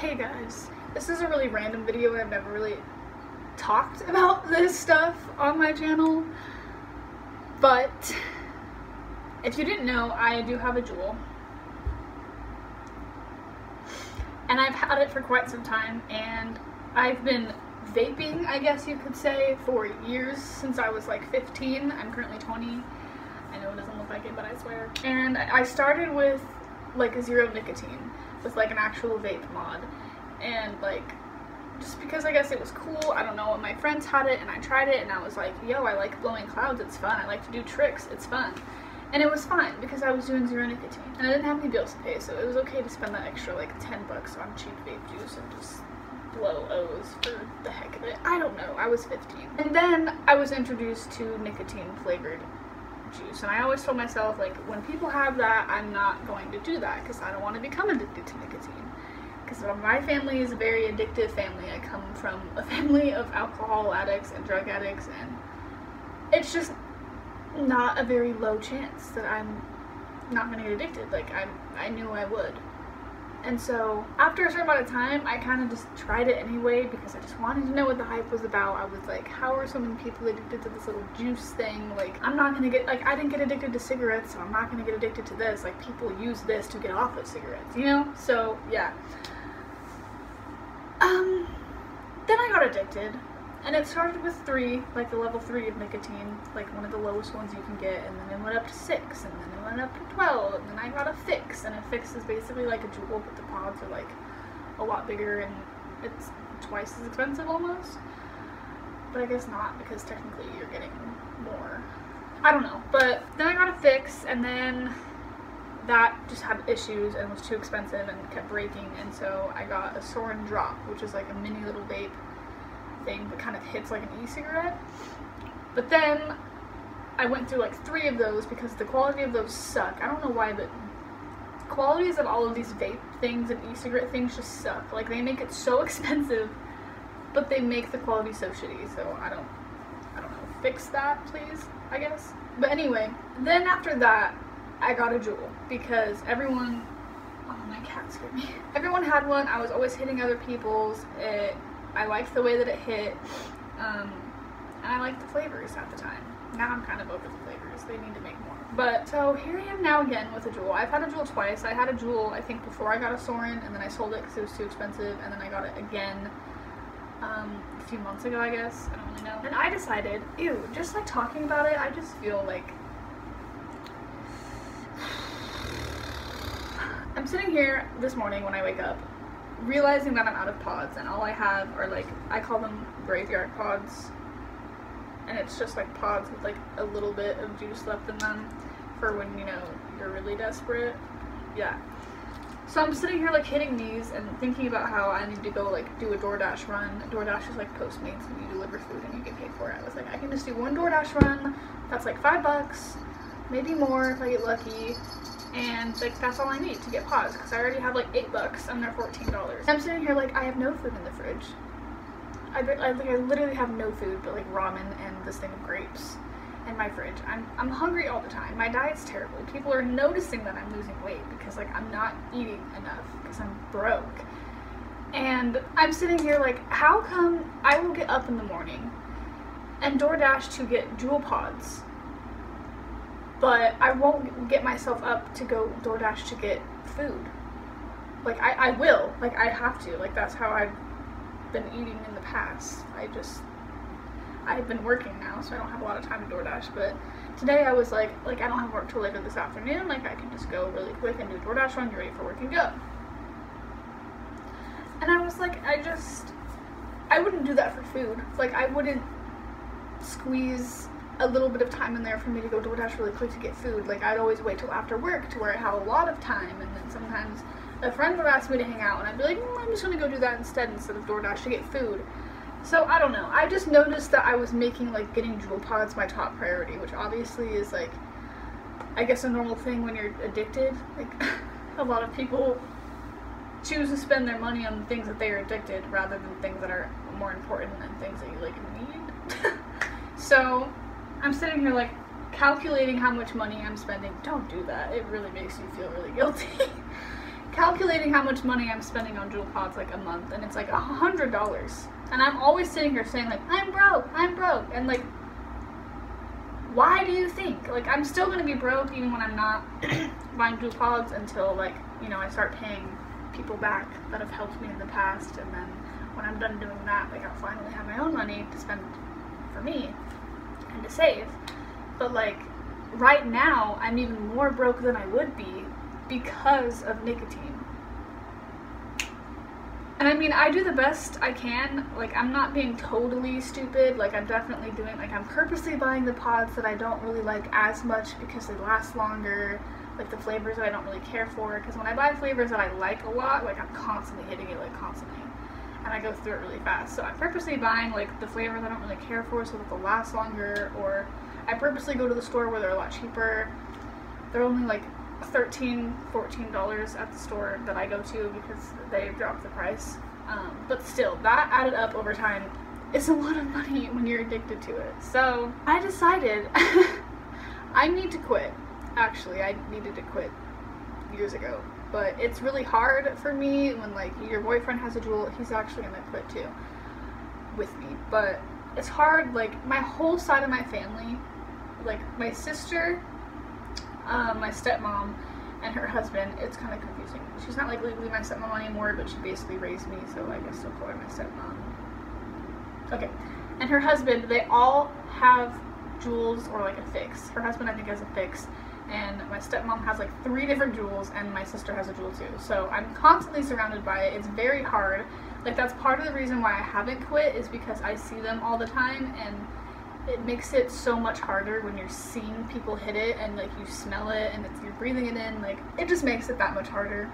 Hey guys, this is a really random video. I've never really talked about this stuff on my channel, but if you didn't know, I do have a Juul, and I've had it for quite some time, and I've been vaping, I guess you could say, for years, since I was like 15. I'm currently 20. I know it doesn't look like it, but I swear. And I started with like a zero nicotine, with like an actual vape mod, and like just because I guess it was cool. I don't know, my friends had it and I tried it and I was like, yo, I like blowing clouds, it's fun. I like to do tricks, it's fun. And it was fine because I was doing zero nicotine and I didn't have any bills to pay, so it was okay to spend that extra like 10 bucks on cheap vape juice and just blow O's for the heck of it. I don't know, I was 15. And then I was introduced to nicotine flavored juice, and I always told myself, like, when people have that, I'm not going to do that because I don't want to become addicted to nicotine, because my family is a very addictive family. I come from a family of alcohol addicts and drug addicts, and it's just not a very low chance that I'm not going to get addicted. Like, I knew I would. And so after a certain amount of time, I kind of just tried it anyway because I just wanted to know what the hype was about. I was like, how are so many people addicted to this little juice thing? Like, I'm not gonna get, like, I didn't get addicted to cigarettes, so I'm not gonna get addicted to this. Like, people use this to get off of cigarettes, you know? So yeah. Then I got addicted, and it started with 3, like the level 3 of nicotine, like one of the lowest ones you can get, and then it went up to 6, and then it went up to 12, and then I got a fix, and a fix is basically like a Juul, but the pods are like a lot bigger, and it's twice as expensive almost, but I guess not, because technically you're getting more. I don't know, but then I got a fix, and then that just had issues and was too expensive and kept breaking, and so I got a Soren Drop, which is like a mini little vape thing that kind of hits like an e-cigarette. But then I went through like 3 of those because the quality of those suck. I don't know why, but qualities of all of these vape things and e-cigarette things just suck. Like, they make it so expensive, but they make the quality so shitty. So I don't know. Fix that, please, I guess. But anyway, then after that, I got a Juul because everyone, oh, my cat scared me. Everyone had one. I was always hitting other people's. I liked the way that it hit, and I liked the flavors at the time. Now I'm kind of over the flavors. They need to make more. But, so here I am now again with a Juul. I've had a Juul twice. I had a Juul, I think, before I got a Soren, and then I sold it because it was too expensive, and then I got it again a few months ago, I guess. I don't really know. And I decided, ew, just like talking about it, I just feel like I'm sitting here this morning when I wake up, realizing that I'm out of pods, and all I have are, like, I call them graveyard pods, and it's just like pods with like a little bit of juice left in them for when, you know, you're really desperate. Yeah. So I'm sitting here like hitting these and thinking about how I need to go like do a DoorDash run. DoorDash is like Postmates, and you deliver food and you get paid for it. I was like, I can just do one DoorDash run, that's like $5, maybe more if I get lucky. And like, that's all I need to get pods, because I already have like $8 and they're $14. I'm sitting here like, I have no food in the fridge. I literally have no food but like ramen and this thing of grapes in my fridge. I'm hungry all the time. My diet's terrible. People are noticing that I'm losing weight because like I'm not eating enough because I'm broke. And I'm sitting here like, how come I will get up in the morning and DoorDash to get Juul pods, but I won't get myself up to go DoorDash to get food? Like, I will. Like, I have to. Like, that's how I've been eating in the past. I've been working now, so I don't have a lot of time to DoorDash, but today I was like, I don't have work till later this afternoon. Like, I can just go really quick and do a DoorDash run, get ready for work, and go. And I was like, I wouldn't do that for food. Like, I wouldn't squeeze a little bit of time in there for me to go DoorDash really quick to get food. Like, I'd always wait till after work to where I have a lot of time, and then sometimes a friend would ask me to hang out and I'd be like, I'm just gonna go do that instead of DoorDash to get food. So I don't know, I just noticed that I was making like getting Juul pods my top priority, which obviously is like, I guess, a normal thing when you're addicted. Like, a lot of people choose to spend their money on things that they are addicted rather than things that are more important than things that you like need. So I'm sitting here like calculating how much money I'm spending. Don't do that. It really makes you feel really guilty. calculating how much money I'm spending on Juul pods like a month, and it's like $100. And I'm always sitting here saying like, I'm broke, and like, why do you think? Like, I'm still gonna be broke even when I'm not buying Juul pods until, like, you know, I start paying people back that have helped me in the past, and then when I'm done doing that, like, I'll finally have my own money to spend for me and to save. But like, right now, I'm even more broke than I would be because of nicotine. And I mean, I do the best I can. Like, I'm not being totally stupid. Like, I'm definitely doing, like, I'm purposely buying the pods that I don't really like as much because they last longer. Like, the flavors that I don't really care for. Because when I buy flavors that I like a lot, like, I'm constantly hitting it, like, constantly. And I go through it really fast. So I'm purposely buying, like, the flavors I don't really care for so that they'll last longer. Or I purposely go to the store where they're a lot cheaper. They're only, like, $13, $14 at the store that I go to because they dropped the price. But still, that added up over time is a lot of money when you're addicted to it. So I decided I need to quit. Actually, I needed to quit years ago. But it's really hard for me when, like, your boyfriend has a Juul. He's actually gonna quit too with me. But it's hard, like, my whole side of my family, like my sister, my stepmom, and her husband, it's kind of confusing. She's not like legally my stepmom anymore, but she basically raised me, so I guess I'll call her my stepmom. Okay. And her husband, they all have Juuls or like a fix. Her husband, I think, has a fix, and my stepmom has like 3 different Juuls, and my sister has a Juul too. So I'm constantly surrounded by it. It's very hard. Like, that's part of the reason why I haven't quit, is because I see them all the time, and it makes it so much harder when you're seeing people hit it and like you smell it and you're breathing it in. Like, it just makes it that much harder.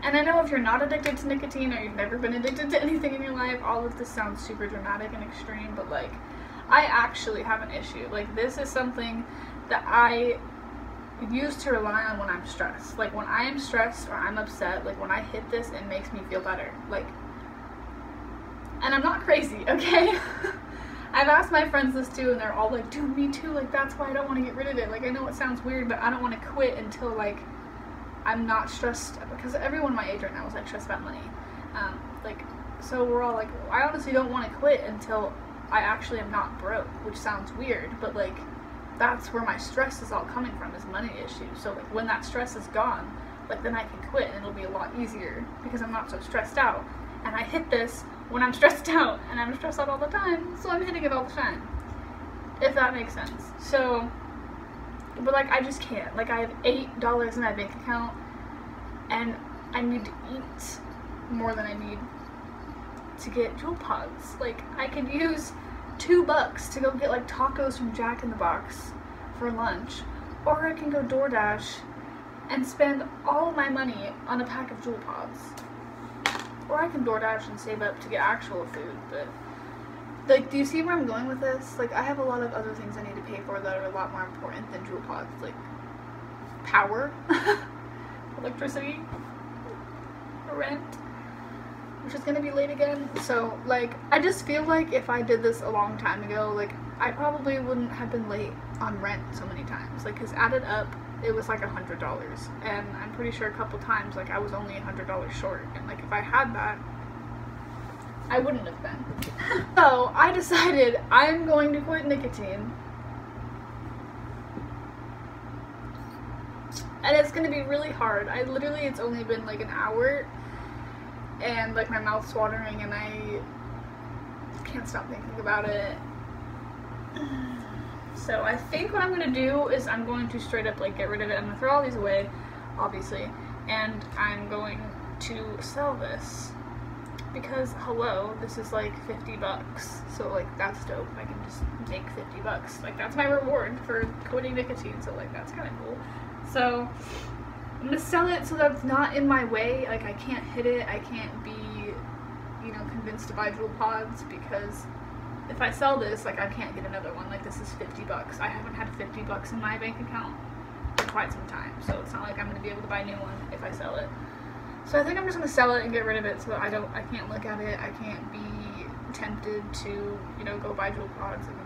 And I know if you're not addicted to nicotine or you've never been addicted to anything in your life, all of this sounds super dramatic and extreme, but like, I actually have an issue. Like, this is something that I use to rely on when I'm stressed. Like, when I am stressed or I'm upset, like when I hit this, it makes me feel better. Like, and I'm not crazy, okay? I've asked my friends this too, and they're all like, dude, me too, like, that's why I don't want to get rid of it. Like, I know it sounds weird, but I don't want to quit until, like, I'm not stressed, because everyone my age right now is, like, stressed about money. Like, so we're all like, I honestly don't want to quit until I actually am not broke, which sounds weird, but, like, that's where my stress is all coming from, is money issues. So, like, when that stress is gone, like, then I can quit, and it'll be a lot easier, because I'm not so stressed out. And I hit this when I'm stressed out, and I'm stressed out all the time, so I'm hitting it all the time, if that makes sense. So, but like, I just can't. Like, I have $8 in my bank account, and I need to eat more than I need to get Juul pods. Like, I could use $2 to go get like tacos from Jack in the Box for lunch, or I can go DoorDash and spend all of my money on a pack of Juul pods. Or I can DoorDash and save up to get actual food, but, like, do you see where I'm going with this? Like, I have a lot of other things I need to pay for that are a lot more important than Juul pods, like power, electricity, rent, which is gonna be late again. So, like, I just feel like if I did this a long time ago, like, I probably wouldn't have been late on rent so many times. Like, 'cause added up, it was like $100, and I'm pretty sure a couple times, like, I was only $100 short, and like, if I had that, I wouldn't have been. So I decided I'm going to quit nicotine, and it's gonna be really hard. It's only been like an hour, and like, my mouth's watering, and I can't stop thinking about it. So I think what I'm going to do is I'm going to straight up, like, get rid of it. I'm going to throw all these away, obviously, and I'm going to sell this, because, hello, this is like $50, so like, that's dope. I can just make $50. Like, that's my reward for quitting nicotine, so like, that's kind of cool. So I'm going to sell it so that's not in my way. Like, I can't hit it, I can't be, you know, convinced to buy Juul pods, because if I sell this, like, I can't get another one. Like, this is $50. I haven't had $50 in my bank account for quite some time, so it's not like I'm going to be able to buy a new one if I sell it. So I think I'm just going to sell it and get rid of it so that I can't look at it, I can't be tempted to, you know, go buy Juul pods and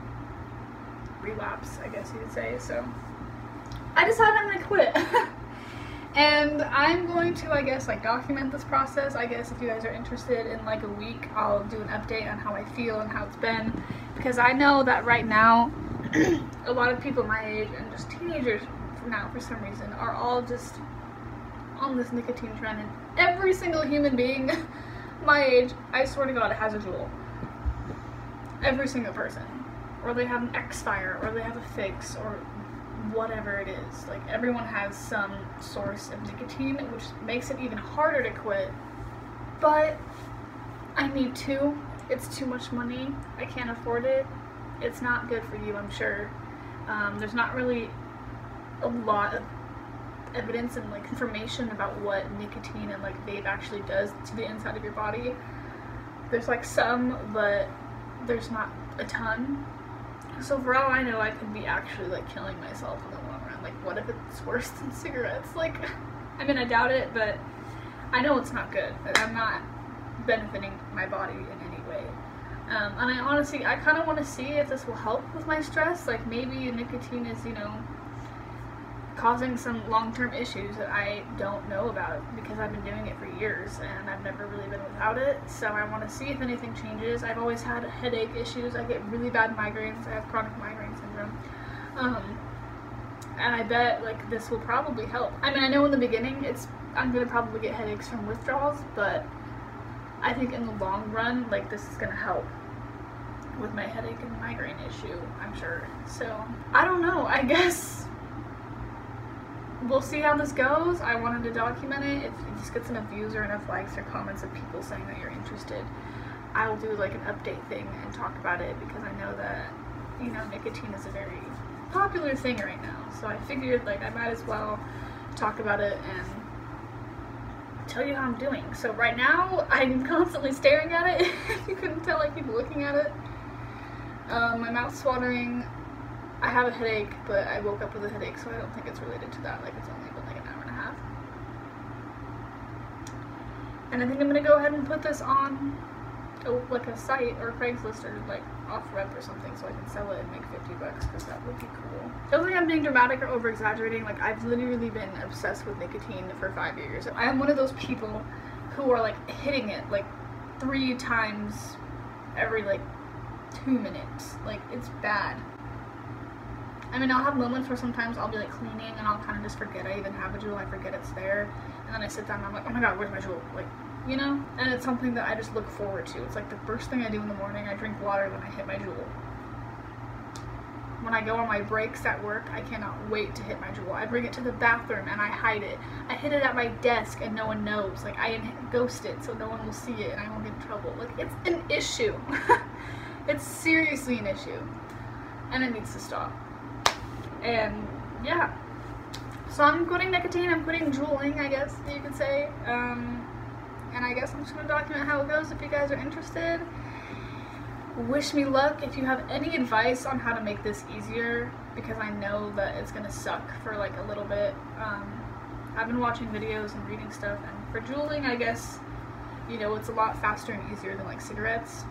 relapse, I guess you could say. So I decided I'm going to quit. And I'm going to, I guess, like document this process. I guess if you guys are interested, in like a week I'll do an update on how I feel and how it's been, because I know that right now a lot of people my age and just teenagers now for some reason are all just on this nicotine trend, and every single human being my age, I swear to God, has a Juul. Every single person. Or they have an X-Fire, or they have a Fix, or whatever it is. Like, everyone has some source of nicotine, which makes it even harder to quit. But I need to. It's too much money. I can't afford it. It's not good for you, I'm sure. There's not really a lot of evidence and like information about what nicotine and like vape actually does to the inside of your body. There's like some, but there's not a ton. So for all I know, I could be actually like killing myself in the long run. Like, what if it's worse than cigarettes? Like, I mean, I doubt it, but I know it's not good. I'm not benefiting my body in any way. And I honestly, I kind of want to see if this will help with my stress. Like, maybe nicotine is, you know, causing some long-term issues that I don't know about because I've been doing it for years and I've never really been without it. So I want to see if anything changes. I've always had headache issues. I get really bad migraines. I have chronic migraine syndrome. And I bet like this will probably help. I mean, I know in the beginning I'm gonna probably get headaches from withdrawals, but I think in the long run, like, this is gonna help with my headache and migraine issue, I'm sure. So I don't know, I guess we'll see how this goes. I wanted to document it. If it just gets enough views or enough likes or comments of people saying that you're interested, I will do like an update thing and talk about it, because I know that, you know, nicotine is a very popular thing right now. So I figured like I might as well talk about it and tell you how I'm doing. So right now I'm constantly staring at it. If you couldn't tell, I keep looking at it. My mouth's watering. I have a headache, but I woke up with a headache, so I don't think it's related to that. Like, it's only been like an hour and a half. And I think I'm gonna go ahead and put this on like a site or Craigslist or like off rep or something, so I can sell it and make 50 bucks, because that would be cool. I don't think I'm being dramatic or over exaggerating. Like, I've literally been obsessed with nicotine for 5 years. I am one of those people who are like hitting it like 3 times every like 2 minutes. Like, it's bad. I mean, I'll have moments where sometimes I'll be like cleaning and I'll kind of just forget I even have a Juul. I forget it's there, and then I sit down and I'm like, oh my god, where's my Juul? Like, you know? And it's something that I just look forward to. It's like the first thing I do in the morning. I drink water, then I hit my Juul. When I go on my breaks at work, I cannot wait to hit my Juul. I bring it to the bathroom and I hide it. I hid it at my desk and no one knows. Like, I ghost it so no one will see it and I won't get in trouble. Like, it's an issue. It's seriously an issue. And it needs to stop. And yeah, so I'm quitting nicotine. I'm quitting juuling, I guess you could say. And I guess I'm just gonna document how it goes if you guys are interested. Wish me luck. If you have any advice on how to make this easier, because I know that it's gonna suck for like a little bit. I've been watching videos and reading stuff, and for juuling, I guess, you know, it's a lot faster and easier than like cigarettes.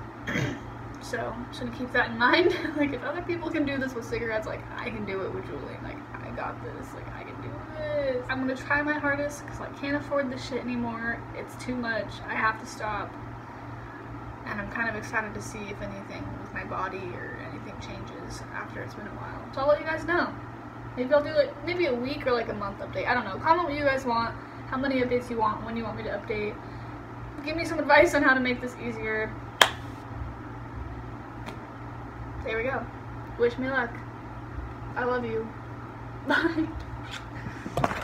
So I'm just gonna keep that in mind. Like, if other people can do this with cigarettes, like, I can do it with juuling. Like, I got this. Like, I can do this. I'm gonna try my hardest, because I can't afford this shit anymore. It's too much. I have to stop. And I'm kind of excited to see if anything with my body or anything changes after it's been a while. So I'll let you guys know. Maybe I'll do like maybe a week or like a month update. I don't know. Comment what you guys want, how many updates you want, when you want me to update. Give me some advice on how to make this easier. There we go. Wish me luck. I love you. Bye.